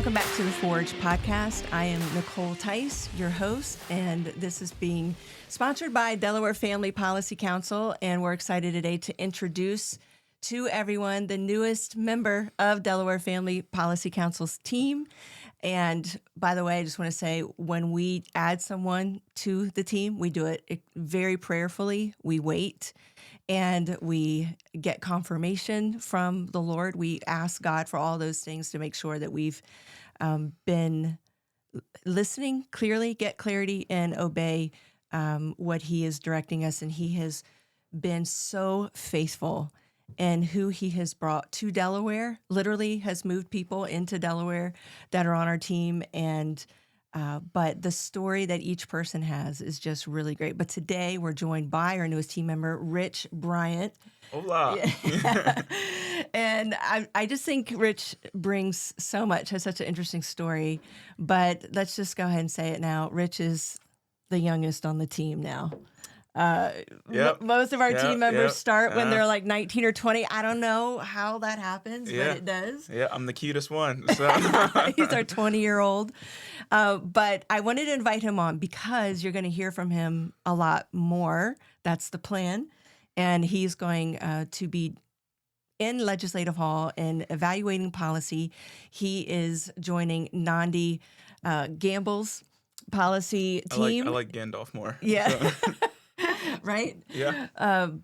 Welcome back to the Forge podcast. I am Nicole Theis, your host, and this is being sponsored by Delaware Family Policy Council, and we're excited today to introduce to everyone the newest member of Delaware Family Policy Council's team. And by the way, I just want to say, when we add someone to the team, we do it very prayerfully. We wait and we get confirmation from the Lord. We ask God for all those things to make sure that we've been listening clearly, get clarity, and obey what He is directing us. And He has been so faithful in who He has brought to Delaware, literally has moved people into Delaware that are on our team. And but the story that each person has is just really great. But today we're joined by our newest team member, Rich Bryant. Hola. And I just think Rich brings so much, has such an interesting story. But let's just go ahead and say it now. Rich is the youngest on the team now. Most of our team members start when they're like 19 or 20. I don't know how that happens, but it does. Yeah, I'm the cutest one. So. He's our 20-year-old. But I wanted to invite him on because you're going to hear from him a lot more. That's the plan. And he's going to be in Legislative Hall and evaluating policy. He is joining Nandi Gamble's policy team. I like Gandalf more. Yeah. So. Right? Yeah.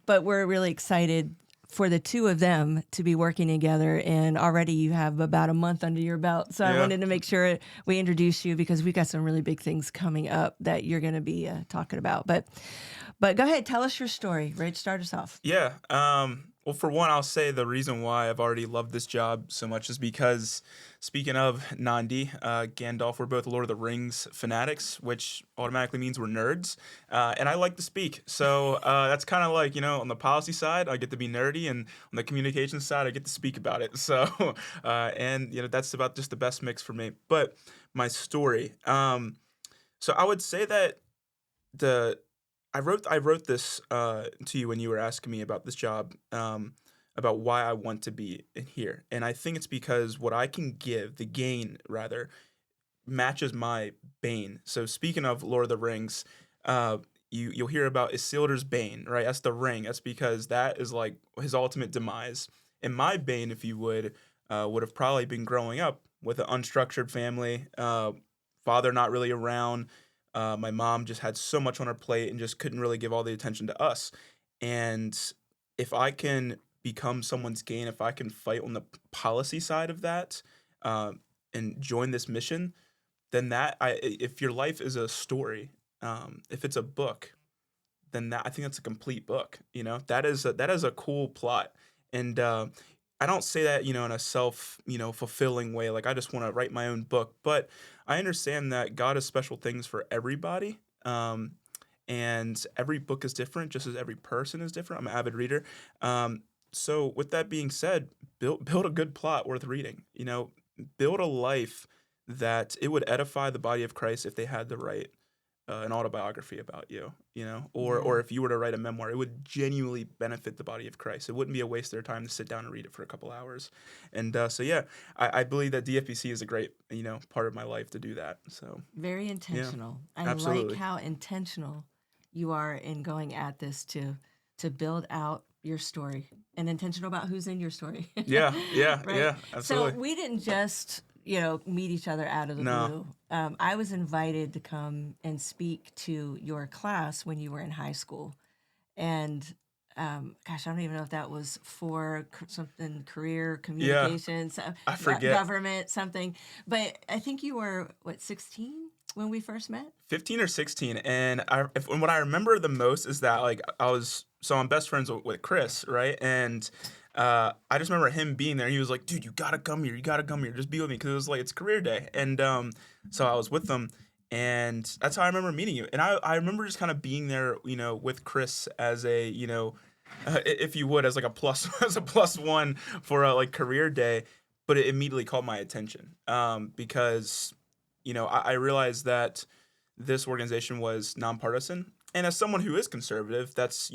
But we're really excited for the two of them to be working together. And already you have about a month under your belt. So I wanted to make sure we introduce you because we've got some really big things coming up that you're going to be talking about. But go ahead, tell us your story. Rich, start us off. Yeah. Well, for one, I'll say the reason why I've already loved this job so much is because, speaking of Nandi, Gandalf, we're both Lord of the Rings fanatics, which automatically means we're nerds. And I like to speak. So that's kind of like, on the policy side, I get to be nerdy. And on the communications side, I get to speak about it. So, and, that's about just the best mix for me. But my story. So I would say that I wrote this to you when you were asking me about this job, about why I want to be in here. And I think it's because what I can give, the gain rather, matches my bane. So speaking of Lord of the Rings, you'll hear about Isildur's bane, right? That's the ring. That's because that is like his ultimate demise. And my bane, if you would have probably been growing up with an unstructured family, father not really around. My mom just had so much on her plate and just couldn't really give all the attention to us. And if I can become someone's gain, if I can fight on the policy side of that and join this mission, then if your life is a story, if it's a book, then I think that's a complete book. That is a cool plot. And I don't say that, in a self, fulfilling way. Like I just want to write my own book, but I understand that God has special things for everybody. And every book is different, just as every person is different. I'm an avid reader. So with that being said, build a good plot worth reading, build a life that it would edify the body of Christ if they had to write an autobiography about you, or if you were to write a memoir, it would genuinely benefit the body of Christ. It wouldn't be a waste of their time to sit down and read it for a couple hours. And I believe that DFPC is a great, part of my life to do that. So very intentional. Yeah, I absolutely. like how intentional you are in going at this to build out your story and intentional about who's in your story. Yeah, right? Yeah, absolutely. So we didn't just meet each other out of the blue. I was invited to come and speak to your class when you were in high school. And I don't even know if that was for something, career communications, I forget. Government, something. But I think you were, 16 when we first met? 15 or 16. And what I remember the most is that, I'm best friends with Chris, right? And I just remember him being there. He was like, dude, you got to come here. You got to come here. Just be with me. Because it was like, it's career day. And so I was with them. And that's how I remember meeting you. And I remember just kind of being there, with Chris as a, if you would, as like a plus one for a career day. But it immediately caught my attention because, I realized that this organization was nonpartisan. And as someone who is conservative, that's,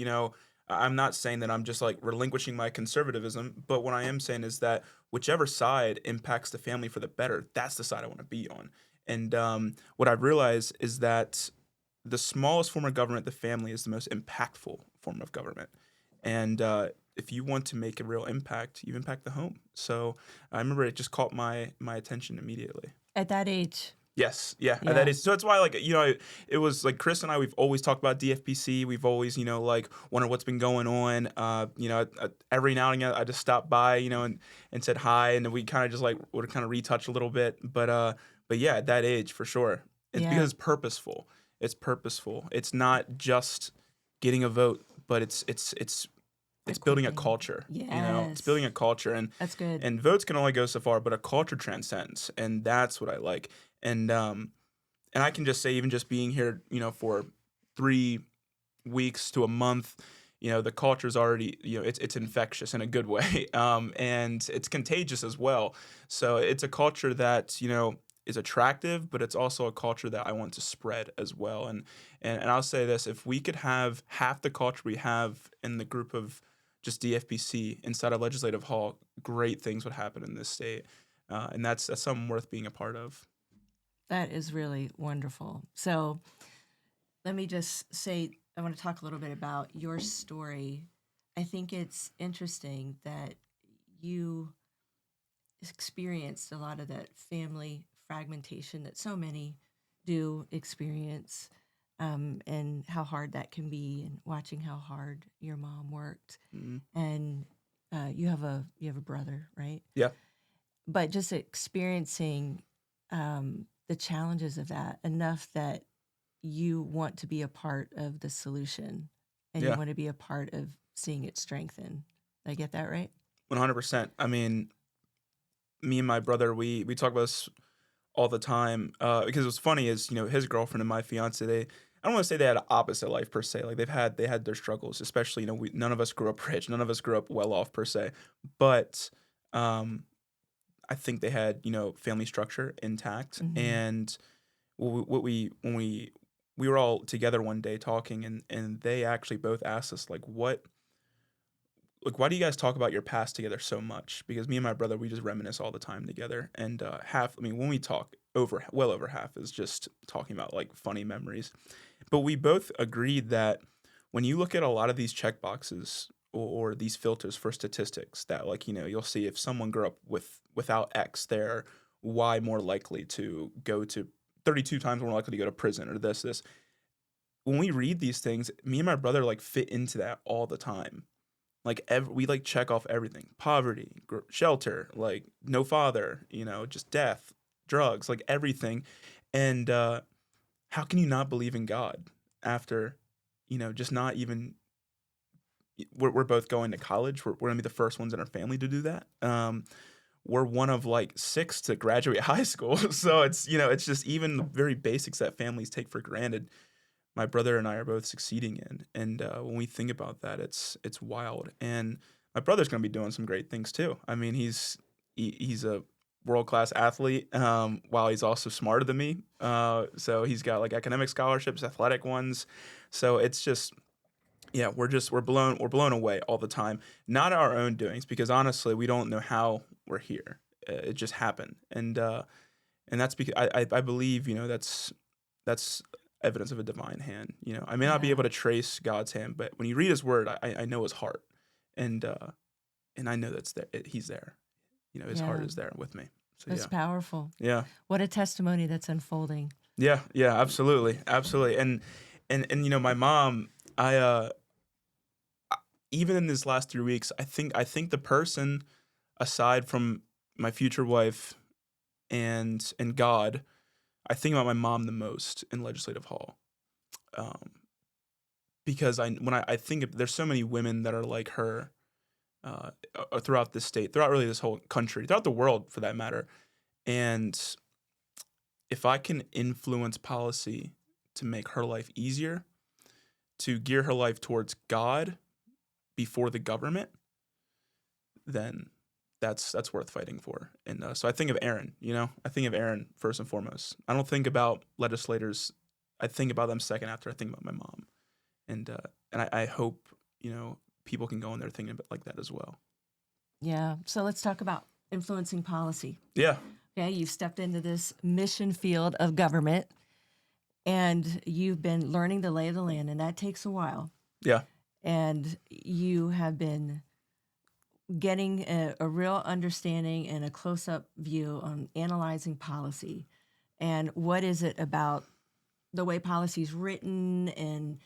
I'm not saying that I'm just like relinquishing my conservatism, but what I am saying is that whichever side impacts the family for the better, that's the side I want to be on. And what I've realized is that the smallest form of government, the family, is the most impactful form of government. And if you want to make a real impact, you impact the home. So I remember it just caught my attention immediately. At that age. Yes, yeah, that Yeah. is. So it's why, like, it was like Chris and I. We've always talked about DFPC. We've always, like, wondered what's been going on. Every now and again, I just stopped by, and said hi, and then we kind of just like would kind of retouch a little bit. But yeah, at that age, for sure, it's Yeah. because it's purposeful. It's purposeful. It's not just getting a vote, but it's building a Equipping. culture. It's Yes. building a culture, and That's good. and votes can only go so far, but a culture transcends, and that's what I like. And I can just say, even just being here, for 3 weeks to a month, the culture's already, it's infectious in a good way, and it's contagious as well. So it's a culture that is attractive, but it's also a culture that I want to spread as well. And I'll say this: if we could have half the culture we have in the group of just DFPC inside of Legislative Hall, great things would happen in this state, and that's something worth being a part of. That is really wonderful. So let me just say, I want to talk a little bit about your story. I think it's interesting that you experienced a lot of that family fragmentation that so many do experience, and how hard that can be, and watching how hard your mom worked. Mm-hmm. And you have a brother, right? Yeah. But just experiencing the challenges of that enough that you want to be a part of the solution, and you Yeah. want to be a part of seeing it strengthen. Did I get that right? 100%. I mean, me and my brother, we talk about this all the time, because what's funny is, his girlfriend and my fiance, I don't want to say they had an opposite life per se. Like they had their struggles, especially, none of us grew up rich, none of us grew up well off per se, but I think they had, family structure intact. Mm-hmm. And when we were all together one day talking, and they actually both asked us, like, why do you guys talk about your past together so much? Because me and my brother, we just reminisce all the time together. And when we talk, well over half is just talking about like funny memories. But we both agreed that when you look at a lot of these check boxes, or these filters for statistics, that, like, you'll see if someone grew up without X, they're Y more likely to go to 32 times more likely to go to prison, or this. When we read these things, me and my brother like fit into that all the time. Like we like check off everything: poverty, shelter, like no father, just death, drugs, like everything. And how can you not believe in God after, just not even? We're both going to college. We're gonna be the first ones in our family to do that. We're one of like 6 to graduate high school, so it's just even the very basics that families take for granted, my brother and I are both succeeding in. And when we think about that, it's wild. And my brother's going to be doing some great things too. I mean, he's a world-class athlete, while he's also smarter than me. So he's got like academic scholarships, athletic ones. So it's just, yeah, we're blown away all the time. Not our own doings, because honestly, we don't know how we're here. It just happened. And that's because I believe, that's evidence of a divine hand. I may not be able to trace God's hand, but when you read His Word, I know His heart, and I know that's there. He's there. His heart is there with me. So That's powerful. Yeah. What a testimony that's unfolding. Yeah. Yeah. Absolutely. Absolutely. And my mom, even in these last 3 weeks, I think the person, aside from my future wife and God, I think about my mom the most in Legislative Hall. Because when I think there's so many women that are like her, throughout this state, throughout really this whole country, throughout the world for that matter. And if I can influence policy to make her life easier, to gear her life towards God before the government, then that's worth fighting for. And so I think of Aaron, I think of Aaron first and foremost. I don't think about legislators. I think about them second after I think about my mom. And I hope, people can go in there thinking like that as well. Yeah. So let's talk about influencing policy. Yeah. Okay. You've stepped into this mission field of government and you've been learning the lay of the land, and that takes a while. Yeah. And you have been getting a real understanding and a close-up view on analyzing policy. And what is it about the way policy is written and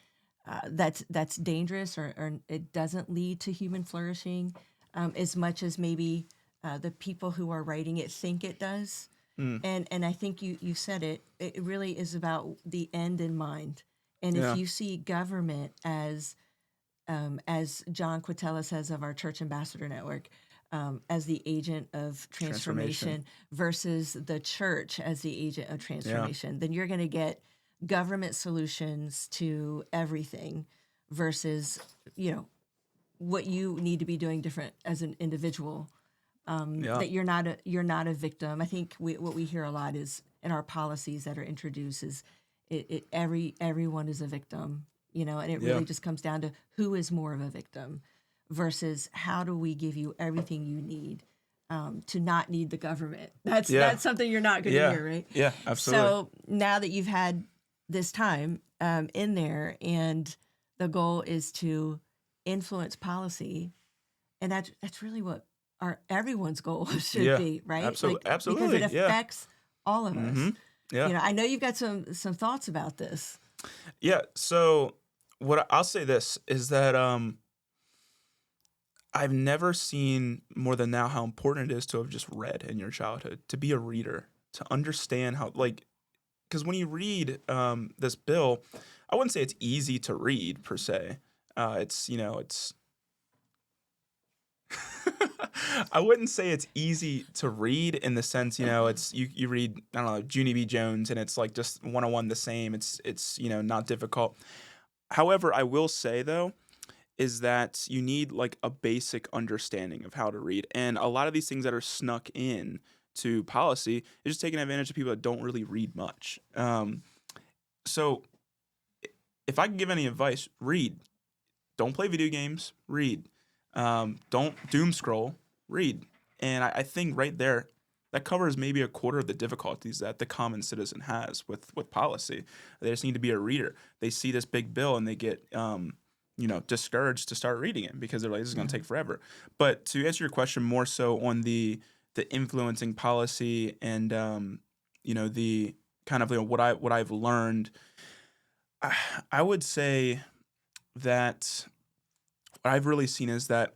that's dangerous or it doesn't lead to human flourishing as much as maybe the people who are writing it think it does. And I think you said it really is about the end in mind. And Yeah. if you see government as John Quatella says of our Church Ambassador Network, as the agent of transformation versus the church as the agent of transformation, then you're going to get government solutions to everything versus, what you need to be doing different as an individual. That you're not a victim. I think what we hear a lot is in our policies that are introduced is everyone is a victim, and it really just comes down to who is more of a victim versus how do we give you everything you need to not need the government. That's something you're not going to hear, right? Yeah, absolutely. So now that you've had this time in there, and the goal is to influence policy, and that's really what everyone's goal should be, right? Absolutely. Because it affects all of us. Yeah. I know you've got some thoughts about this. Yeah. So what I'll say this is that I've never seen more than now how important it is to have just read in your childhood, to be a reader, to understand how, because when you read this bill, I wouldn't say it's easy to read per se. It's I wouldn't say it's easy to read in the sense, it's you read, I don't know, Junie B. Jones and it's like just 101 the same. It's not difficult. However, I will say though, is that you need like a basic understanding of how to read. And a lot of these things that are snuck in to policy is just taking advantage of people that don't really read much. So if I can give any advice, read. Don't play video games, read. Don't doom scroll, read. And I think right there, that covers maybe a quarter of the difficulties that the common citizen has with policy. They just need to be a reader. They see this big bill and they get discouraged to start reading it because they're like, this is going to take forever. But to answer your question more so on the influencing policy and the kind of what I've learned, I would say that what I've really seen is that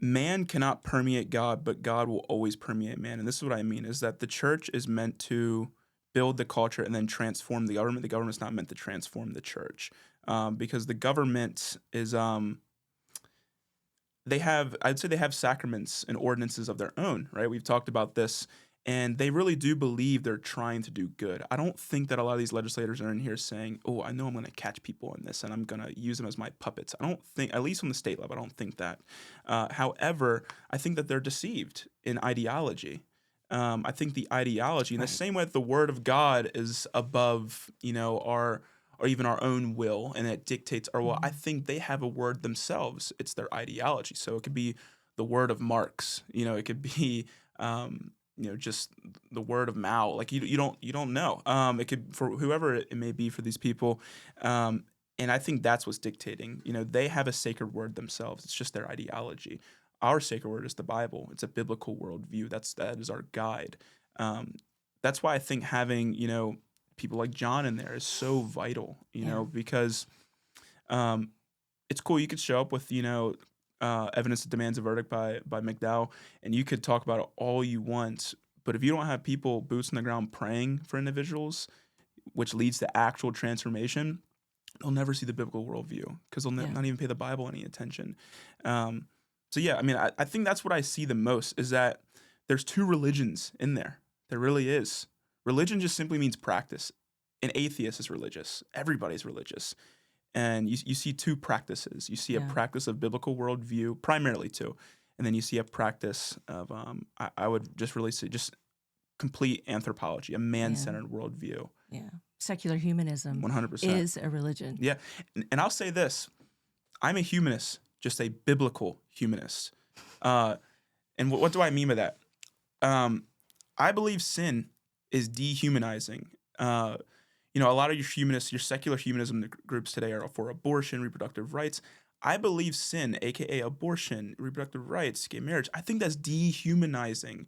man cannot permeate God, but God will always permeate man. And this is what I mean, is that the church is meant to build the culture and then transform the government. The government's not meant to transform the church. Because the government is, I'd say they have sacraments and ordinances of their own, right? We've talked about this, and they really do believe they're trying to do good. I don't think that a lot of these legislators are in here saying, oh, I know I'm going to catch people in this and I'm going to use them as my puppets. I don't think, at least on the state level, I don't think that. However, I think that they're deceived in ideology. I think the ideology, in the same way that the word of God is above, our or even our own will, and it dictates our will. I think they have a word themselves. It's their ideology. So it could be the word of Marx. It could be just the word of Mao. Like you don't know. It could, for whoever it may be for these people. And I think that's what's dictating. They have a sacred word themselves. It's just their ideology. Our sacred word is the Bible. It's a biblical worldview. That is our guide. That's why I think having people like John in there is so vital. Because it's cool. You could show up with evidence that demands a verdict by McDowell, and you could talk about it all you want. But if you don't have people boots on the ground praying for individuals, which leads to actual transformation, they'll never see the biblical worldview because they'll not even pay the Bible any attention. I think that's what I see the most is that there's two religions in there. There really is. Religion just simply means practice. An atheist is religious. Everybody's religious. And you see two practices. You see a practice of biblical worldview, primarily two. And then you see a practice of, I would just really say, just complete anthropology, a man-centered worldview. Yeah. Secular humanism 100% is a religion. Yeah. And I'll say this. I'm a humanist, just a biblical humanist. And what do I mean by that? I believe sin is dehumanizing. A lot of your humanists, your secular humanism groups today are for abortion, reproductive rights. I believe sin, aka abortion, reproductive rights, gay marriage, I think that's dehumanizing.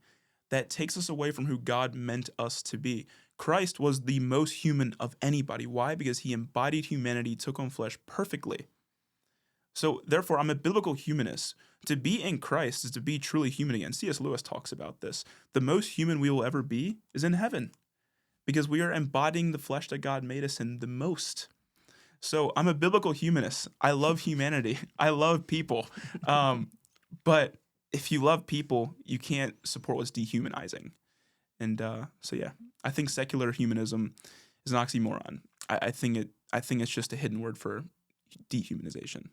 That takes us away from who God meant us to be. Christ was the most human of anybody. Why? Because he embodied humanity, took on flesh perfectly. So therefore, I'm a biblical humanist. To be in Christ is to be truly human again. C.S. Lewis talks about this. The most human we will ever be is in heaven, because we are embodying the flesh that God made us in the most. So I'm a biblical humanist. I love humanity. I love people. But if you love people, you can't support what's dehumanizing. And I think secular humanism is an oxymoron. I think it's just a hidden word for dehumanization.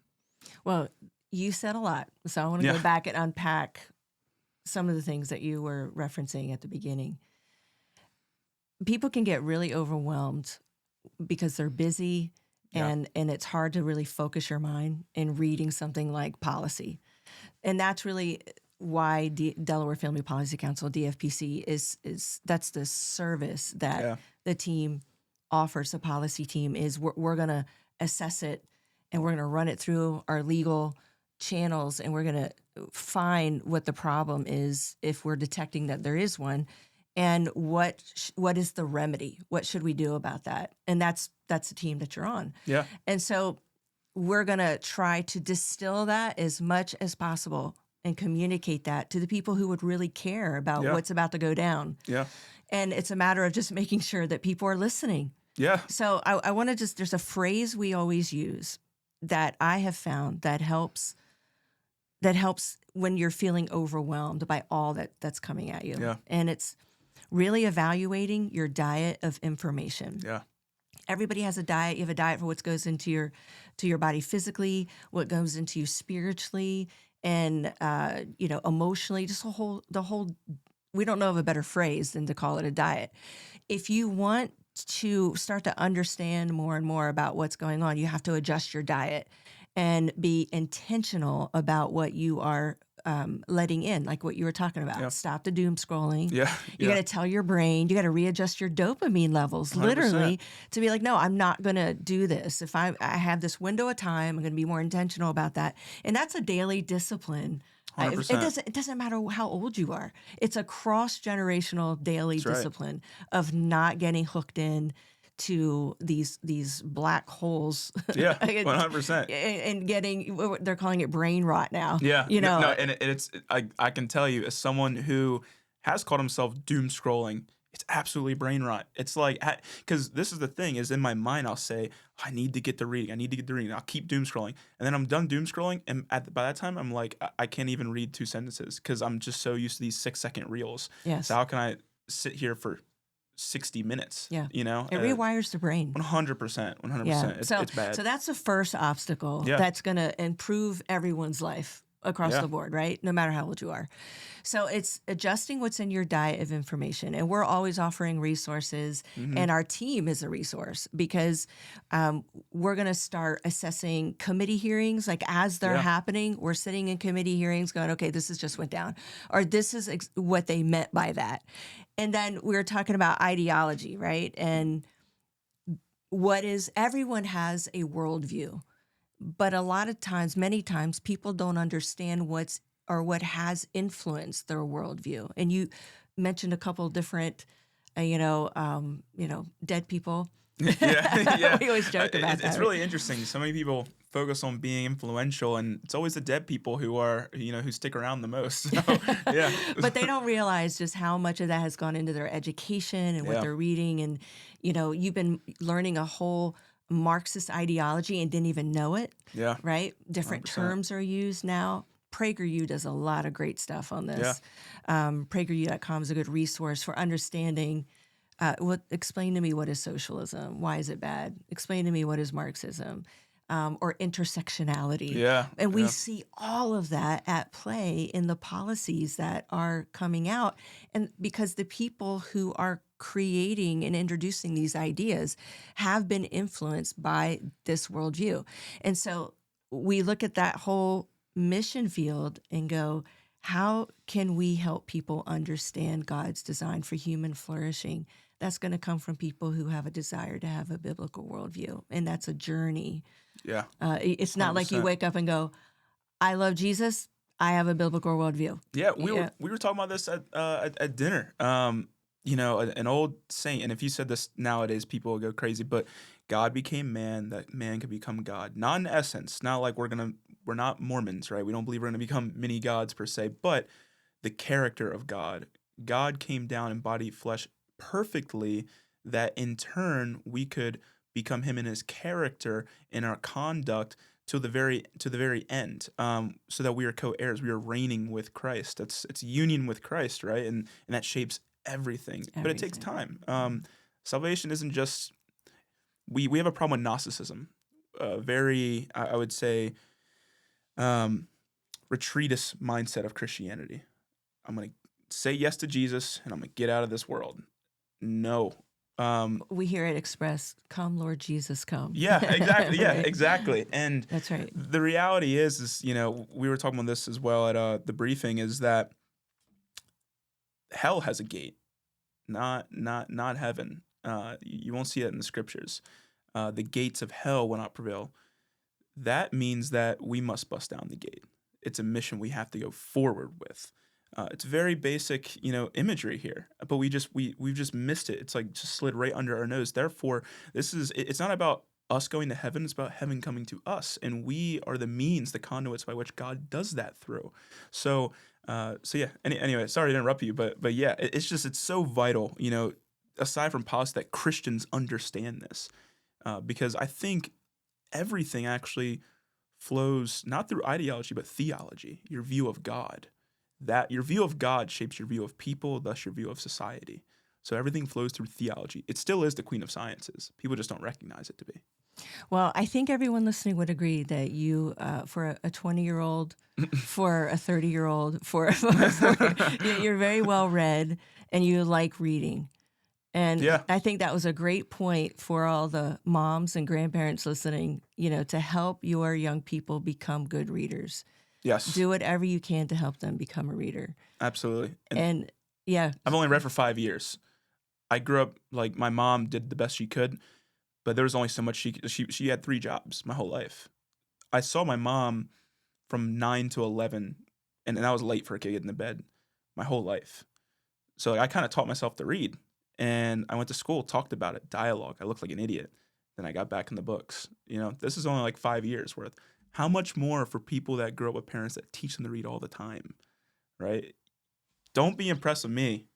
Well, you said a lot, so I want to go back and unpack some of the things that you were referencing at the beginning. People can get really overwhelmed because they're busy and it's hard to really focus your mind in reading something like policy. And that's really why Delaware Family Policy Council, DFPC, is that's the service that the team offers. The policy team is we're going to assess it, and we're going to run it through our legal channels, and we're going to find what the problem is if we're detecting that there is one, and what is the remedy? What should we do about that? And that's the team that you're on. Yeah. And so we're going to try to distill that as much as possible and communicate that to the people who would really care about what's about to go down. Yeah. And it's a matter of just making sure that people are listening. Yeah. So I want to there's a phrase we always use that I have found that helps when you're feeling overwhelmed by all that's coming at you. Yeah. And it's really evaluating your diet of information. Yeah. Everybody has a diet. You have a diet for what goes into your body physically, what goes into you spiritually, and emotionally. Just the whole. We don't know of a better phrase than to call it a diet. If you want to start to understand more and more about what's going on, you have to adjust your diet and be intentional about what you are letting in, like what you were talking about. Yep. Stop the doom scrolling. Yeah. You got to tell your brain, you got to readjust your dopamine levels, 100%. literally, to be like, no, I'm not going to do this. If I have this window of time, I'm going to be more intentional about that. And that's a daily discipline. 100%. It doesn't matter how old you are. It's a cross-generational daily discipline of not getting hooked in to these black holes. Yeah, 100%. And getting, they're calling it brain rot now. Yeah, No, and it's I can tell you, as someone who has called himself doom scrolling, it's absolutely brain rot. It's like, because this is the thing, is in my mind I'll say, I need to get to reading. I'll keep doom scrolling, and then I'm done doom scrolling, and by that time I'm like, I can't even read 2 sentences because I'm just so used to these 6-second reels. Yes. So how can I sit here for 60 minutes? Yeah. You know? It rewires the brain. 100%. 100%. Yeah. It's bad. So that's the first obstacle that's going to improve everyone's life across the board, right? No matter how old you are. So it's adjusting what's in your diet of information. And we're always offering resources, and our team is a resource because we're going to start assessing committee hearings. Like as they're happening, we're sitting in committee hearings going, okay, this has just went down, or this is what they meant by that. And then we're talking about ideology, right? And everyone has a worldview. But a lot of times, many times, people don't understand what has influenced their worldview. And you mentioned a couple different, dead people. Yeah. We always joke about that. It's really interesting. So many people focus on being influential, and it's always the dead people who are, who stick around the most. So, yeah. But they don't realize just how much of that has gone into their education and what they're reading. And, you've been learning a whole Marxist ideology and didn't even know it. Yeah. Right? Different 100%. Terms are used now. PragerU does a lot of great stuff on this. Yeah. PragerU.com is a good resource for understanding. Explain to me what is socialism? Why is it bad? Explain to me what is Marxism, or intersectionality. Yeah. And we see all of that at play in the policies that are coming out. And because the people who are creating and introducing these ideas have been influenced by this worldview. And so we look at that whole mission field and go, how can we help people understand God's design for human flourishing? That's going to come from people who have a desire to have a biblical worldview, and that's a journey. Yeah. It's not like you 100%. wake up and go, I love Jesus, I have a biblical worldview. Yeah, we were talking about this at dinner. An old saint, and if you said this nowadays, people will go crazy. But God became man, that man could become God. Not in essence, not like we're not Mormons, right? We don't believe we're gonna become mini gods per se, but the character of God. God came down in body flesh perfectly, that in turn we could become Him in His character in our conduct to the very end, so that we are co-heirs. We are reigning with Christ. It's union with Christ, right? And that shapes everything. But it takes time. Salvation isn't just we have a problem with Gnosticism, very I would say retreatist mindset of Christianity. I'm gonna say yes to Jesus and I'm gonna get out of this world. No. We hear it expressed, come Lord Jesus, come. Yeah, exactly. Yeah, Right. exactly. And That's right. the reality is we were talking about this as well at the briefing, is that hell has a gate, not heaven. You won't see that in the scriptures. The gates of hell will not prevail. That means that we must bust down the gate. It's a mission we have to go forward with. It's very basic, imagery here, but we've just missed it. It's like just slid right under our nose. Therefore, it's not about us going to heaven. It's about heaven coming to us, and we are the means, the conduits by which God does that through. So yeah. Anyway, sorry to interrupt you, but yeah, it's so vital, aside from policy, that Christians understand this, because I think everything actually flows not through ideology but theology, your view of God. That your view of God shapes your view of people, thus your view of society. So everything flows through theology. It still is the queen of sciences. People just don't recognize it to be. Well, I think everyone listening would agree that you, for a 20-year-old, for a 30-year-old, you're very well read and you like reading. And Yeah. I think that was a great point for all the moms and grandparents listening, to help your young people become good readers. Yes. Do whatever you can to help them become a reader. Absolutely. And yeah. I've only read for 5 years. I grew up, like, my mom did the best she could, but there was only so much she had 3 jobs my whole life. I saw my mom from 9 to 11, and I was late for a kid getting to bed my whole life. So I kind of taught myself to read, and I went to school, talked about it, dialogue. I looked like an idiot. Then I got back in the books. This is only like 5 years worth. How much more for people that grow up with parents that teach them to read all the time, right? Don't be impressed with me.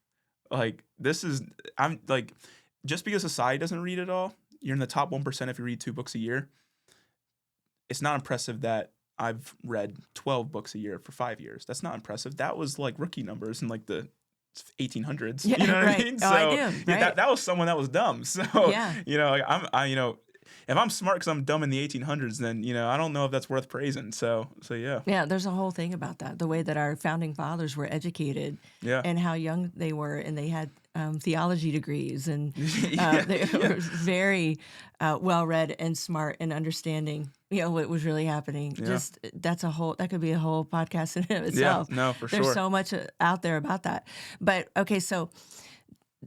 I'm like, just because society doesn't read it all, you're in the top 1% if you read 2 books a year. It's not impressive that I've read 12 books a year for 5 years. That's not impressive. That was like rookie numbers in like the 1800s. Yeah, you know what right. I mean? Oh, So I do. yeah, Right. that was someone that was dumb. So Yeah. if I'm smart because I'm dumb in the 1800s, then I don't know if that's worth praising. So yeah. Yeah, there's a whole thing about that, the way that our founding fathers were educated, Yeah. and how young they were, and they had theology degrees, and they were very well-read and smart and understanding, what was really happening. Yeah. Just that could be a whole podcast in and of itself. Yeah, no, for There's sure. so much out there about that. But okay, so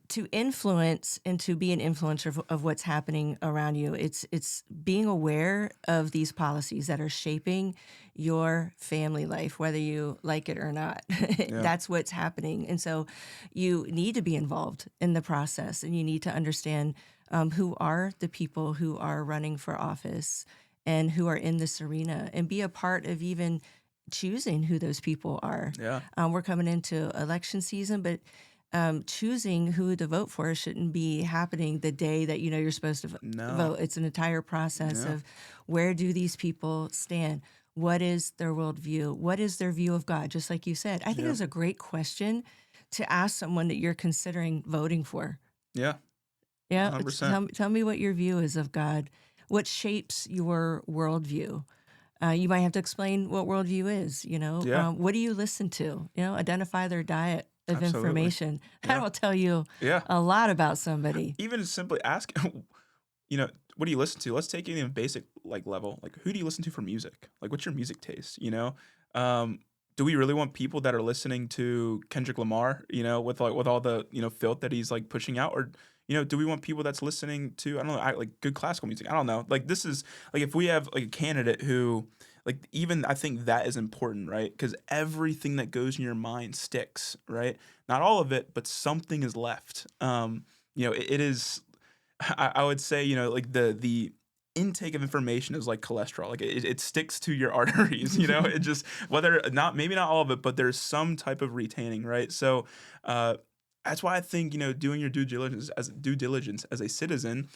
to influence and to be an influencer of what's happening around you, it's being aware of these policies that are shaping your family life, whether you like it or not. That's what's happening. And so you need to be involved in the process, and you need to understand who are the people who are running for office and who are in this arena, and be a part of even choosing who those people are. Yeah. We're coming into election season, but choosing who to vote for shouldn't be happening the day that you're supposed to vote. It's an entire process of where do these people stand? What is their worldview? What is their view of God? Just like you said, I think it's a great question to ask someone that you're considering voting for. Yeah. Yeah, 100%. tell me what your view is of God. What shapes your worldview? You might have to explain what worldview is. What do you listen to? Identify their diet of information. That'll tell you a lot about somebody. Even simply ask, you know, what do you listen to? Let's take it in a basic like level. Like, who do you listen to for music? Like, what's your music taste? Um, do we really want people that are listening to Kendrick Lamar? With with all the filth that he's like pushing out, or do we want people that's listening to, I don't know, like good classical music? I don't know. Like, this is like, if we have like a candidate who, like, even I think that is important, right? Because everything that goes in your mind sticks, right? Not all of it, but something is left. It is. I would say, like the intake of information is like cholesterol. Like, it sticks to your arteries. It just, whether not, maybe not all of it, but there's some type of retaining, right? So that's why I think doing your due diligence as a citizen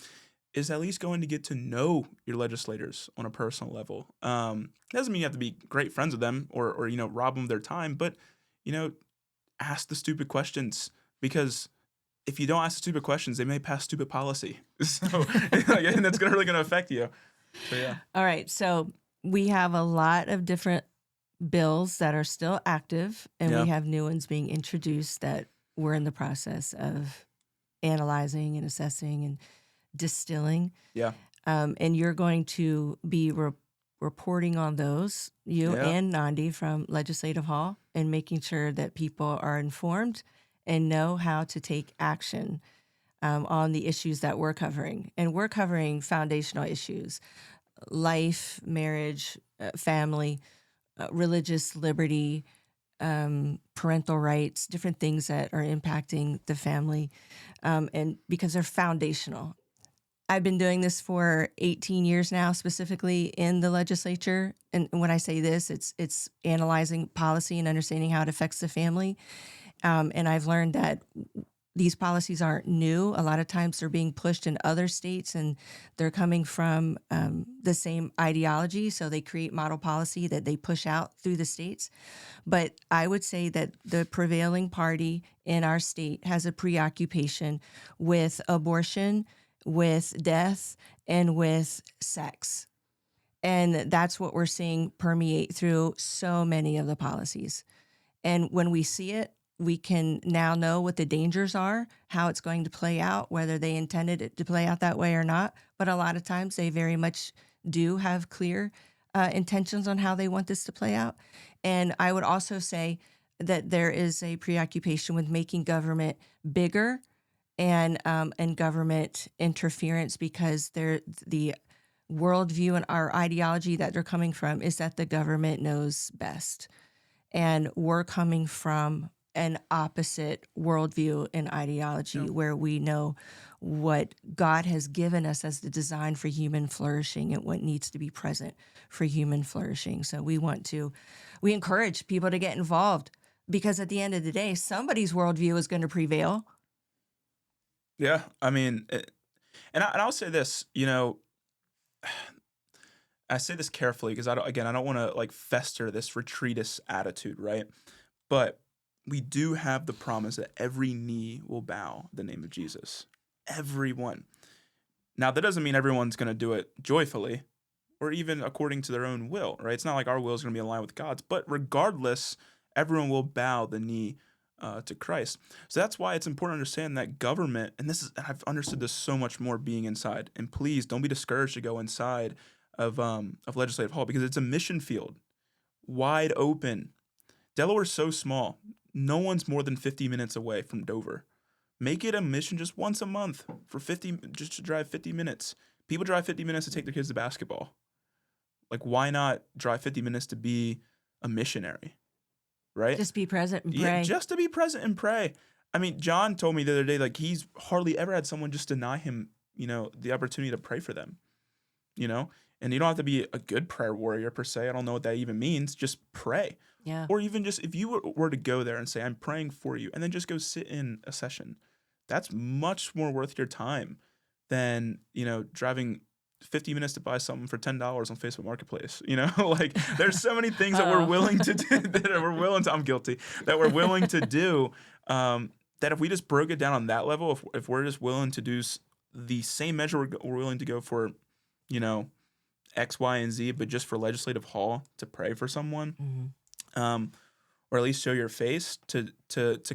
is at least going to get to know your legislators on a personal level. Doesn't mean you have to be great friends with them or rob them of their time, but you know ask the stupid questions, because if you don't ask the stupid questions, they may pass stupid policy. So, and that's really going to affect you. So, yeah. All right. So we have a lot of different bills that are still active, and Yeah. we have new ones being introduced that we're in the process of analyzing and assessing and distilling. Yeah. And you're going to be reporting on those, you Yeah. and Nandi from Legislative Hall, and making sure that people are informed and know how to take action on the issues that we're covering. And we're covering foundational issues: life, marriage, family, religious liberty, parental rights, different things that are impacting the family, and because they're foundational. I've been doing this for 18 years now, specifically in the legislature. And when I say this, it's analyzing policy and understanding how it affects the family. And I've learned that these policies aren't new. A lot of times they're being pushed in other states, and they're coming from the same ideology. So they create model policy that they push out through the states. But I would say that the prevailing party in our state has a preoccupation with abortion, with death, and with sex. And that's what we're seeing permeate through so many of the policies. And when we see it, we can now know what the dangers are, how it's going to play out, whether they intended it to play out that way or not. But a lot of times they very much do have clear intentions on how they want this to play out. And I would also say that there is a preoccupation with making government bigger and government interference, because the worldview and our ideology that they're coming from is that the government knows best. And we're coming from an opposite worldview and ideology, Yeah. where we know what God has given us as the design for human flourishing and what needs to be present for human flourishing. So we encourage people to get involved, because at the end of the day, somebody's worldview is going to prevail. Yeah. I mean, and I'll say this, I say this carefully because I don't want to like fester this retreatist attitude, right? But we do have the promise that every knee will bow the name of Jesus. Everyone. Now, that doesn't mean everyone's going to do it joyfully or even according to their own will, right? It's not like our will is going to be in line with God's, but regardless, everyone will bow the knee to Christ. So that's why it's important to understand that government, and I've understood this so much more being inside. And please don't be discouraged to go inside of Legislative Hall, because it's a mission field, wide open. Delaware's so small. No one's more than 50 minutes away from Dover. Make it a mission just once a month just to drive 50 minutes. People drive 50 minutes to take their kids to basketball. Like, why not drive 50 minutes to be a missionary, right? Just be present and pray. Yeah, just to be present and pray. I mean, John told me the other day, like, he's hardly ever had someone just deny him, the opportunity to pray for them, And you don't have to be a good prayer warrior per se. I don't know what that even means. Just pray. Yeah. Or even just if you were to go there and say, I'm praying for you, and then just go sit in a session, that's much more worth your time than, driving 50 minutes to buy something for $10 on Facebook Marketplace. Like, there's so many things that we're willing to do, I'm guilty, that we're willing to do, that if we just broke it down on that level, if we're just willing to do the same measure we're willing to go for, X, Y, and Z, but just for Legislative Hall to pray for someone, or at least show your face to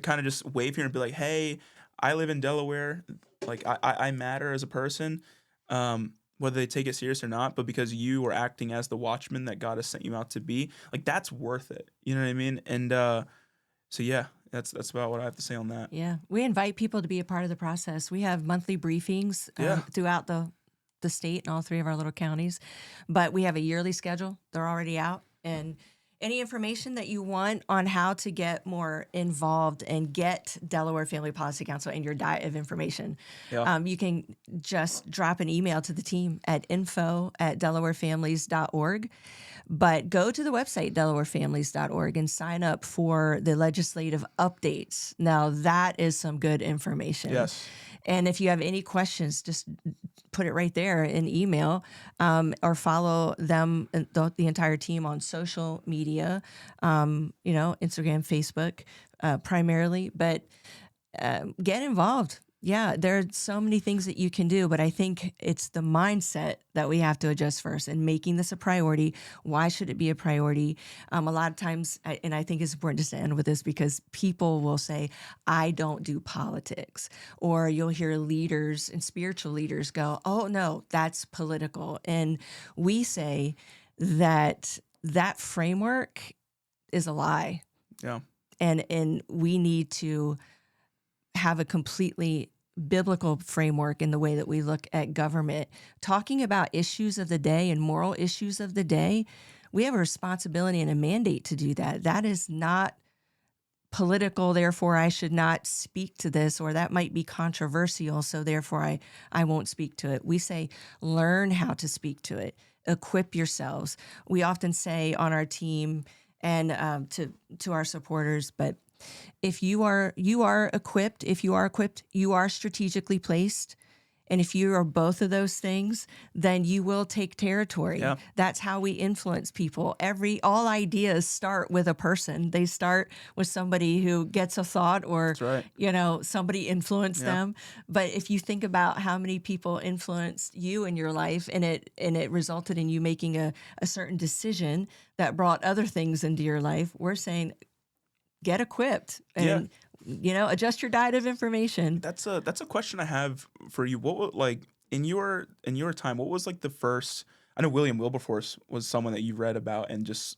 kind of just wave here and be like, hey, I live in Delaware, like I matter as a person. whether they take it serious or not, but because you are acting as the watchman that God has sent you out to be, like that's worth it. You know what I mean? And so yeah, that's about what I have to say on that. Yeah. We invite people to be a part of the process. We have monthly briefings Yeah. throughout the state and all 3 of our little counties, but we have a yearly schedule. They're already out. And any information that you want on how to get more involved and get Delaware Family Policy Council in your diet of information, Yeah. you can just drop an email to the team at info@delawarefamilies.org. But go to the website, delawarefamilies.org, and sign up for the legislative updates. Now, that is some good information. Yes. And if you have any questions, just put it right there in email, or follow them, the entire team on social media, Instagram, Facebook, primarily. But get involved. Yeah, there are so many things that you can do, but I think it's the mindset that we have to adjust first and making this a priority. Why should it be a priority? A lot of times, and I think it's important just to end with this because people will say, I don't do politics. Or you'll hear leaders and spiritual leaders go, oh, no, that's political. And we say that framework is a lie. Yeah. And we need to have a completely biblical framework in the way that we look at government. Talking about issues of the day and moral issues of the day, we have a responsibility and a mandate to do that. That is not political, therefore I should not speak to this, or that might be controversial, so therefore I won't speak to it. We say, learn how to speak to it. Equip yourselves. We often say on our team and to our supporters, but if you are equipped, you are strategically placed. And if you are both of those things, then you will take territory. Yeah. That's how we influence people. All ideas start with a person. They start with somebody who gets a thought or, That's right. Somebody influenced them. But if you think about how many people influenced you in your life and it resulted in you making a certain decision that brought other things into your life, we're saying, get equipped and adjust your diet of information. That's a question I have for you. What like in your time, what was like the first? I know William Wilberforce was someone that you read about and just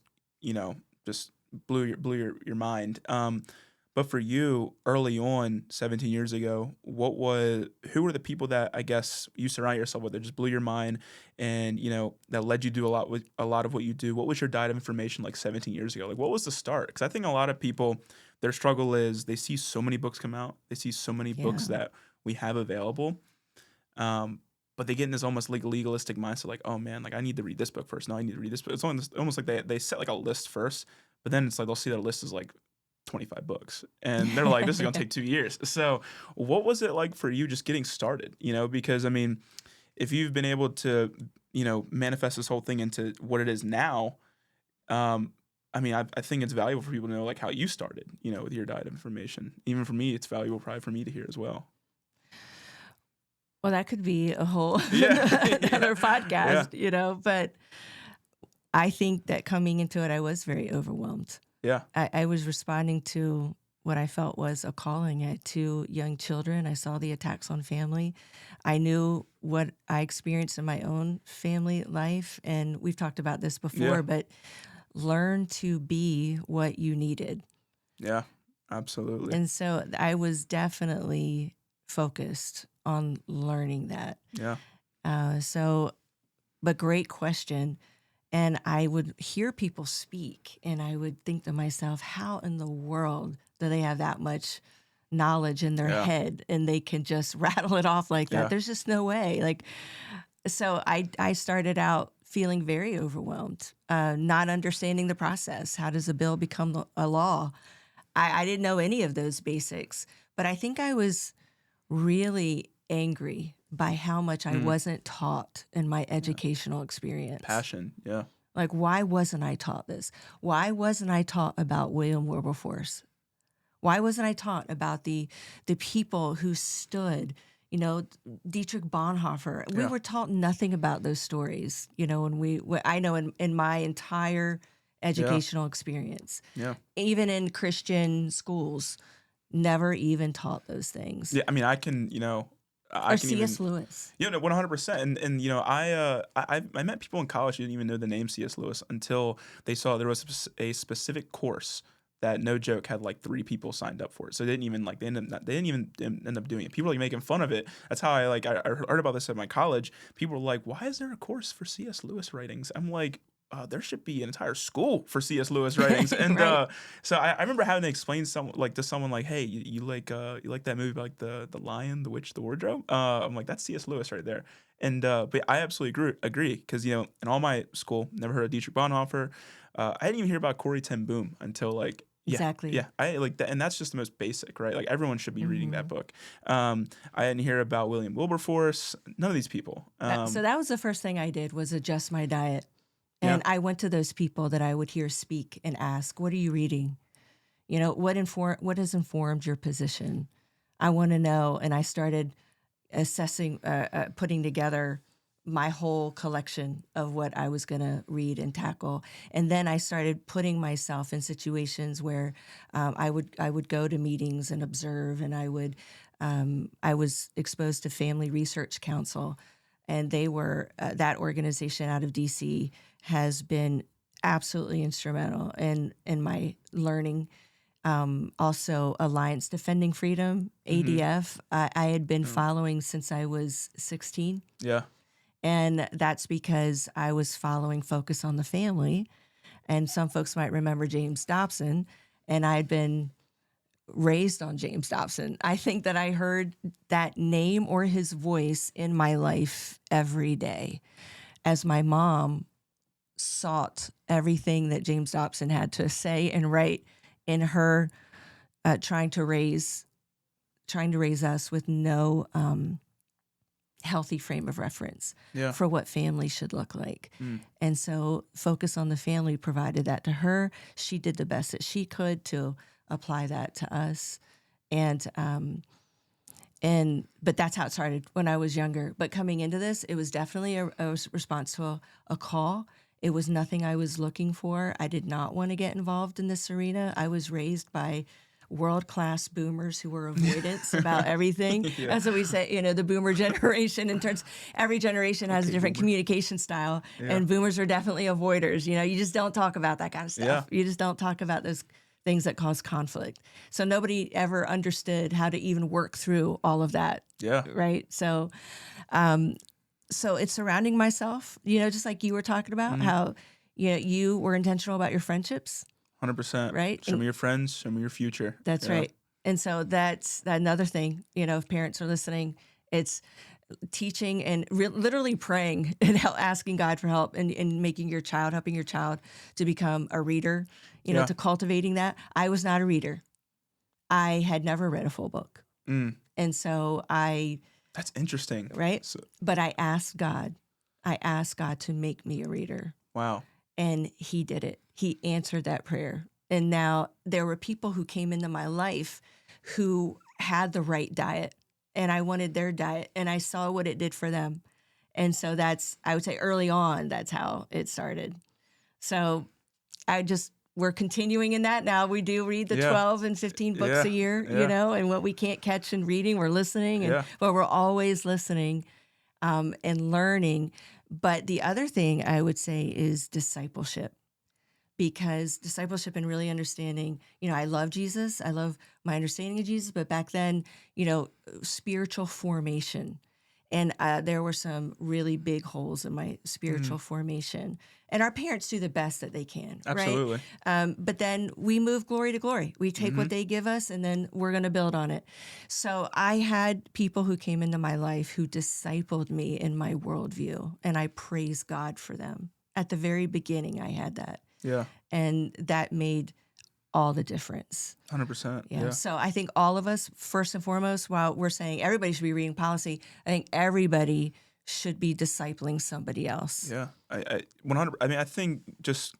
blew your mind. But for you, early on, 17 years ago, who were the people that I guess you surround yourself with that just blew your mind and, that led you to do a lot of what you do? What was your diet of information like 17 years ago? Like, what was the start? Because I think a lot of people, their struggle is they see so many books come out. They see so many books that we have available. But they get in this almost like legalistic mindset, like, oh man, like I need to read this book first. No, I need to read this book. It's almost like they set like a list first, but then it's like they'll see that list is like 25 books and they're like, this is going to take 2 years. So what was it like for you just getting started? Because I mean, if you've been able to, manifest this whole thing into what it is now, I mean, I think it's valuable for people to know like how you started, with your diet of information. Even for me, it's valuable probably for me to hear as well. Well, that could be a whole another podcast, but I think that coming into it, I was very overwhelmed. Yeah. I was responding to what I felt was a calling. I had 2 young children. I saw the attacks on family. I knew what I experienced in my own family life. And we've talked about this before, but learn to be what you needed. Yeah, absolutely. And so I was definitely focused on learning that. Yeah. But great question. And I would hear people speak and I would think to myself, how in the world do they have that much knowledge in their head and they can just rattle it off like that? Yeah. There's just no way. So I started out feeling very overwhelmed, not understanding the process. How does a bill become a law? I didn't know any of those basics, but I think I was really angry by how much I wasn't taught in my educational experience. Passion, yeah. Like, why wasn't I taught this? Why wasn't I taught about William Wilberforce? Why wasn't I taught about the people who stood, Dietrich Bonhoeffer? We were taught nothing about those stories, I know in my entire educational experience. Yeah. Even in Christian schools, never even taught those things. Yeah, I mean, I can, I Or can even, C.S. Lewis. 100%. And I met people in college who didn't even know the name C.S. Lewis until they saw there was a specific course that, no joke, had like 3 people signed up for it. So they didn't even end up doing it. People were like making fun of it. That's how I heard about this at my college. People were like, "Why is there a course for C.S. Lewis writings?" I'm like, there should be an entire school for C.S. Lewis writings. And Right. so I remember having to explain to someone like, "Hey, you like that movie about like the Lion, the Witch, the Wardrobe?" I'm like, "That's C.S. Lewis right there." And but I absolutely agree because in all my school, never heard of Dietrich Bonhoeffer. I didn't even hear about Corrie ten Boom until like. Yeah, Exactly. yeah, I like that, and that's just the most basic, right? Like everyone should be reading that Hmm. book. I didn't hear about William Wilberforce. None of these people. So that was the first thing I did, was adjust my diet. Yeah, And I went to those people that I would hear speak and ask, "What are you reading? What has informed your position? I want to know." And I started assessing, putting together my whole collection of what I was going to read and tackle. And then I started putting myself in situations where I would go to meetings and observe, and I was exposed to Family Research Council, and they were that organization out of DC has been absolutely instrumental in my learning. Also, Alliance Defending Freedom, mm-hmm. ADF, I had been Oh, following since I was 16. yeah, And that's because I was following Focus on the Family. And some folks might remember James Dobson. And I had been raised on James Dobson. I think that I heard that name or his voice in my life every day as my mom sought everything that James Dobson had to say and write in her trying to raise us with no healthy frame of reference yeah. for what family should look like. Mm. And so Focus on the Family provided that to her. She did the best that she could to apply that to us. But that's how it started when I was younger. But coming into this, it was definitely a response to a call. It was nothing I was looking for. I did not want to get involved in this arena. I was raised by world-class boomers who were avoidance about everything. Yeah. That's what we say, the boomer generation. In terms, every generation has a Okay, different boomer. communication style, Yeah. and boomers are definitely avoiders. You just don't talk about that kind of Yeah. stuff. You just don't talk about those things that cause conflict. So nobody ever understood how to even work through all of that, Yeah. right? So it's surrounding myself, just like you were talking about, Mm-hmm. how you were intentional about your friendships, 100%. right? Show me your friends. Show me your future. That's Yeah. right. And so that's another thing, if parents are listening, it's teaching and literally praying and asking God for help and helping your child to become a reader, Yeah. to cultivating that. I was not a reader. I had never read a full book. Mm. And so That's interesting. right? So, But I asked God to make me a reader, wow. and He did it. He answered that prayer. And now there were people who came into my life who had the right diet, and I wanted their diet, and I saw what it did for them. And so I would say early on, that's how it started. So we're continuing in that now. We do read the Yeah. 12 and 15 books Yeah. a year, Yeah. and what we can't catch in reading, we're listening, Yeah. but we're always listening and learning. But the other thing I would say is discipleship, because discipleship and really understanding, I love Jesus. I love my understanding of Jesus, but back then, spiritual formation. And there were some really big holes in my Mm. spiritual formation. And our parents do the best that they can, right? Absolutely. But then we move glory to glory. We take Mm-hmm. what they give us, and then we're going to build on it. So I had people who came into my life who discipled me in my worldview, and I praise God for them. At the very beginning, I had that. Yeah. And that made all the difference. 100%. Yeah. Yeah. So I think all of us, first and foremost, while we're saying everybody should be reading policy, I think everybody should be discipling somebody else. Yeah. I 100. I mean, I think just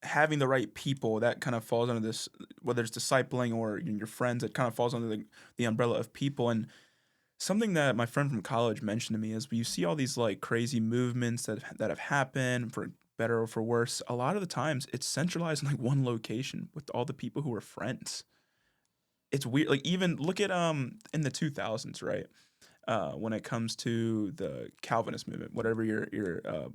having the right people, that kind of falls under this, whether it's discipling or your friends, it kind of falls under the umbrella of people. And something that my friend from college mentioned to me is, you see all these like crazy movements that have happened, for better or for worse. A lot of the times it's centralized in like one location with all the people who are friends. it's weird. Like even look at in the 2000s, right? When it comes to the Calvinist movement, whatever your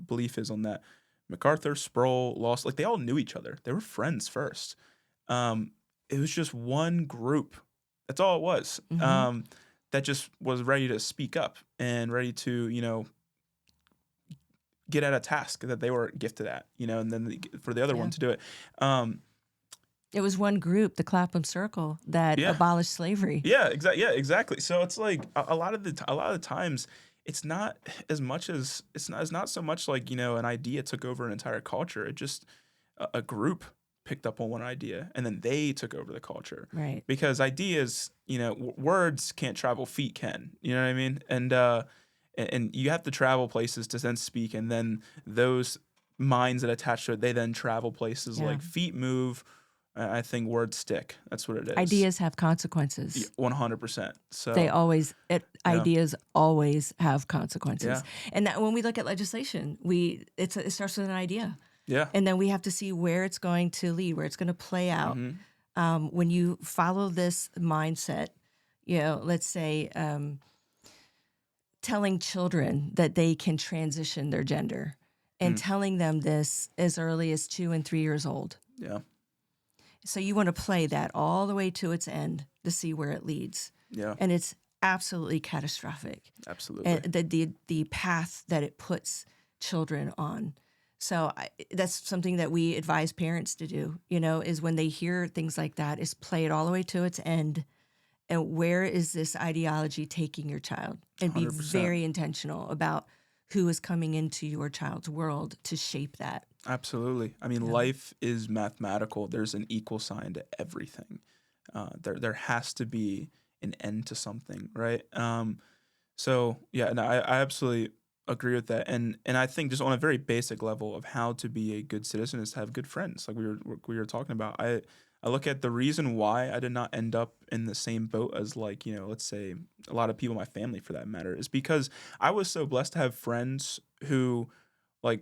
belief is on that, MacArthur, Sproul, Lost, like they all knew each other. They were friends first. Um, it was just one group. That's all it was. Hmm. That just was ready to speak up and ready to, get at a task that they were gifted at, and then for the other one Yeah. to do it. Um, It was one group, the Clapham Circle, that yeah, abolished slavery. yeah, exactly. Yeah, exactly. So it's like a lot of a lot of the times, it's not as much as it's not so much like an idea took over an entire culture. It just a group picked up on one idea and then they took over the culture Right. because ideas, words can't travel, feet can. You know what I mean? And you have to travel places to then speak, and then those minds that attach to it, they then travel places. Yeah. Like feet move. I think words stick. That's what it is. Ideas have consequences. 100%. They So always, yeah, ideas always have consequences. yeah, And that when we look at legislation, it starts with an idea. yeah. And then we have to see where it's going to lead, where it's going to play out. When you follow this mindset, let's say telling children that they can transition their gender and telling them this as early as 2 and 3 years old. Yeah, So you want to play that all the way to its end to see where it leads. yeah, And it's absolutely catastrophic. absolutely. And the path that it puts children on. So that's something that we advise parents to do, is when they hear things like that, is play it all the way to its end. And where is this ideology taking your child? And be 100%. very intentional about who is coming into your child's world to shape that. Absolutely. I mean, Yeah. life is mathematical. There's an equal sign to everything. There has to be an end to something, right? So yeah, and I absolutely agree with that. And I think just on a very basic level of how to be a good citizen is to have good friends, like we were talking about. I look at the reason why I did not end up in the same boat as like, let's say a lot of people in my family for that matter, is because I was so blessed to have friends who I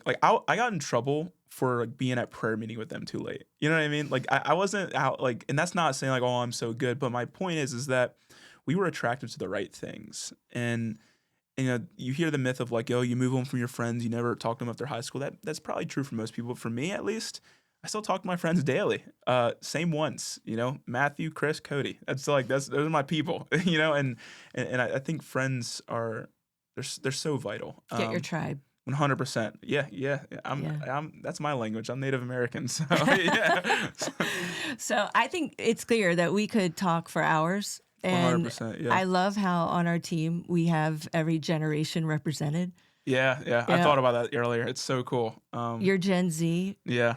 got in trouble for like being at prayer meeting with them too late. You know what I mean? Like I wasn't out like, and that's not saying like, oh, I'm so good, but my point is that we were attracted to the right things. And you hear the myth of like, oh, you move on from your friends, you never talk to them after high school. That's probably true for most people. But for me, at least, I still talk to my friends daily. Same ones, Matthew, Chris, Cody. Those are my people, and I think friends they're so vital. Get your tribe. 100%. Yeah, yeah. Yeah. I'm. That's my language. I'm Native American, so yeah. So I think it's clear that we could talk for hours. And 100%. Yeah. I love how on our team we have every generation represented. Yeah, yeah. I thought about that earlier. It's so cool. You're Gen Z, Yeah,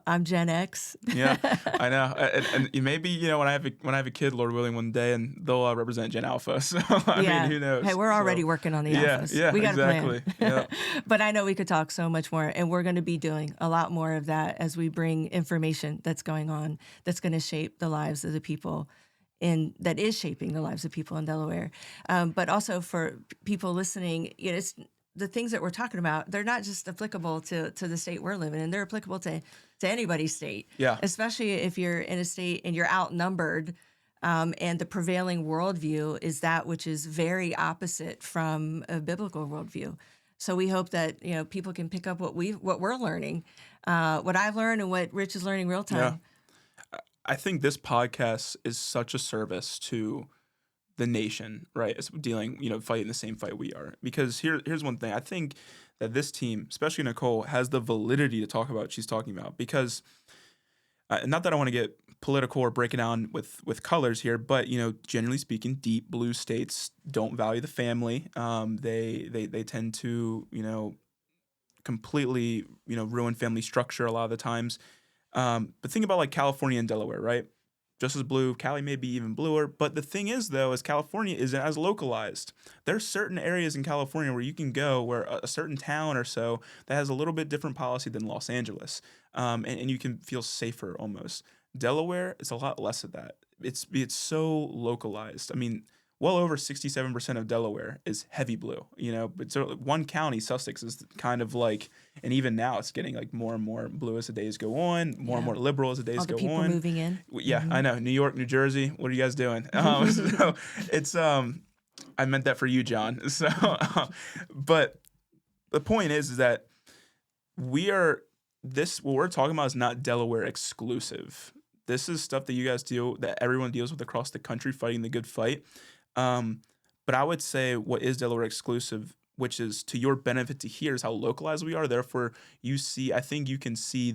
I'm Gen X. yeah. I know. And maybe when I have a kid, Lord willing, one day, and they'll represent Gen Alpha. So I mean, who knows? Hey, we're already working on the alphas. Yeah, We got exactly. a plan. Yeah. But I know we could talk so much more, and we're going to be doing a lot more of that as we bring information that's going on that's going to shape the lives of the people that is shaping the lives of people in Delaware. But also for people listening, it's the things that we're talking about, they're not just applicable to the state we're living in. They're applicable to anybody's state. Yeah. Especially if you're in a state and you're outnumbered, and the prevailing worldview is that which is very opposite from a biblical worldview. So we hope that people can pick up what we're learning, what I've learned, and what Rich is learning real time. Yeah. I think this podcast is such a service to the nation, right? It's dealing, fighting the same fight we are. Because here's one thing. I think that this team, especially Nicole, has the validity to talk about what she's talking about. Because not that I want to get political or break it down with colors here, but generally speaking, deep blue states don't value the family. They tend to completely ruin family structure a lot of the times. But think about like California and Delaware, right? Just as blue. Cali may be even bluer. But the thing is, though, is California isn't as localized. There's certain areas in California where you can go where a certain town or so that has a little bit different policy than Los Angeles. And you can feel safer almost. Delaware is a lot less of that. It's so localized. I mean, well over 67% of Delaware is heavy blue, but so one county, Sussex, is kind of like, and even now it's getting like more and more blue as the days go on, more and more liberal as the days All the go people on. moving in. Yeah, I know. New York, New Jersey, what are you guys doing? So it's, I meant that for you, John. So, but the point is that what we're talking about is not Delaware exclusive. This is stuff that everyone deals with across the country, fighting the good fight. But I would say what is Delaware exclusive, which is to your benefit to hear, is how localized we are. Therefore, I think you can see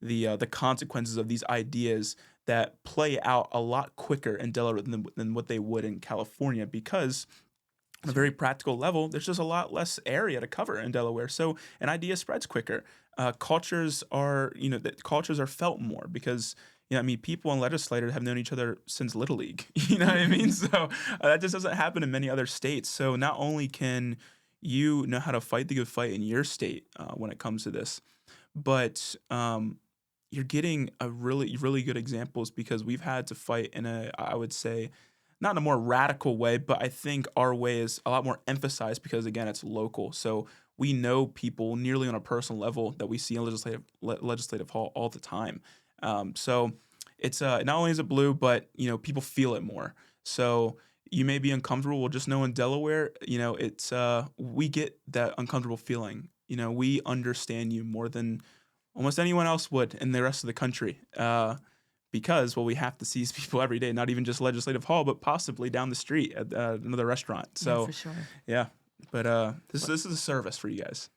the consequences of these ideas that play out a lot quicker in Delaware than what they would in California, because on a very practical level, there's just a lot less area to cover in Delaware. So an idea spreads quicker. Cultures are felt more because, people and legislators have known each other since Little League. You know what I mean? So that just doesn't happen in many other states. So not only can you know how to fight the good fight in your state when it comes to this, but you're getting a really, really good examples, because we've had to fight I would say, not in a more radical way, but I think our way is a lot more emphasized because, again, it's local. So we know people nearly on a personal level that we see in legislative hall all the time. So it's not only is it blue, but people feel it more. So you may be uncomfortable. Well, just know in Delaware, it's we get that uncomfortable feeling. We understand you more than almost anyone else would in the rest of the country. Because we have to see these people every day, not even just legislative hall, but possibly down the street at another restaurant. So, yeah, for sure. Yeah, but this is a service for you guys.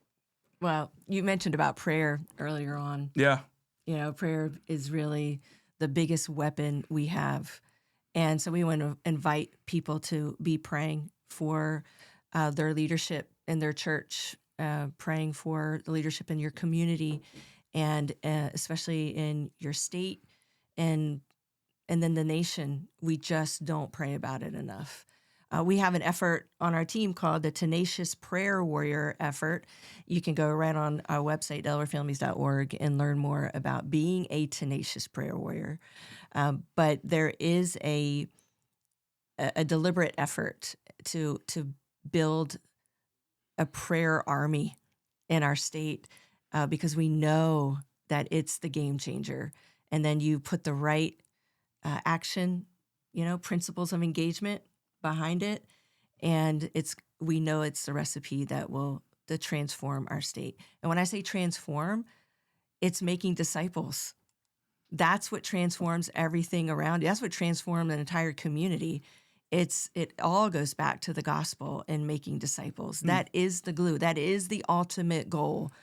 Well, you mentioned about prayer earlier on. Yeah. Prayer is really the biggest weapon we have. And so we want to invite people to be praying for their leadership in their church, praying for the leadership in your community, and especially in your state, and then the nation. We just don't pray about it enough. We have an effort on our team called the Tenacious Prayer Warrior Effort. You can go right on our website, delawarefamilies.org, and learn more about being a tenacious prayer warrior. But there is a deliberate effort to build a prayer army in our state, because we know that it's the game changer. And then you put the right action, principles of engagement behind it, and we know it's the recipe that will transform our state. And when I say transform, it's making disciples. That's what transforms everything around you. That's what transforms an entire community. It all goes back to the gospel and making disciples. That is the glue. That is the ultimate goal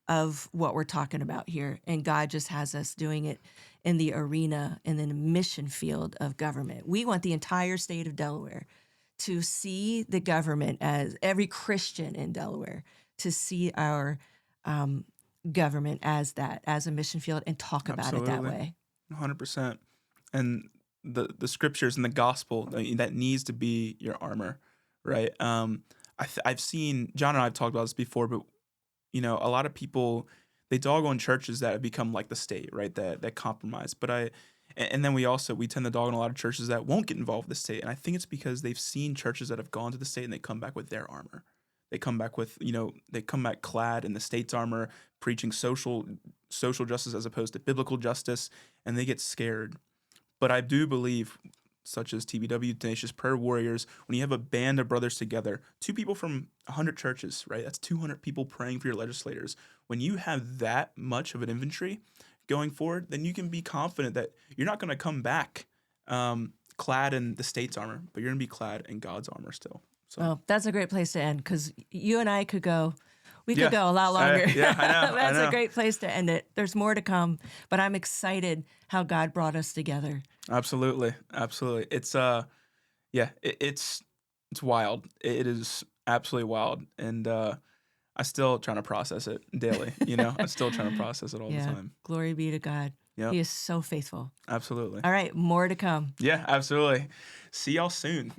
of what we're talking about here. And God just has us doing it in the arena and in the mission field of government. We want the entire state of Delaware to see the government, as every Christian in Delaware, to see our government as a mission field, and talk about it that way. 100%. And the scriptures and the gospel, that needs to be your armor, right? I've seen, John and I have talked about this before, but a lot of people, they dog on churches that have become like the state, right? That compromise. And then we tend to dog on a lot of churches that won't get involved with the state. And I think it's because they've seen churches that have gone to the state and they come back with their armor. They come back clad in the state's armor, preaching social justice as opposed to biblical justice, and they get scared. But I do believe, such as TBW, Tenacious Prayer Warriors, when you have a band of brothers together, 2 people from 100 churches, right? That's 200 people praying for your legislators. When you have that much of an infantry going forward, then you can be confident that you're not going to come back clad in the state's armor, but you're going to be clad in God's armor still. So. Well, that's a great place to end, because you and I could go. We could go a lot longer. I know. That's a great place to end it. There's more to come, but I'm excited how God brought us together. Absolutely. It's it's wild. It is absolutely wild, and I'm still trying to process it daily. I'm still trying to process it all the time. Glory be to God. Yep. He is so faithful. Absolutely. All right, more to come. Yeah, absolutely. See y'all soon.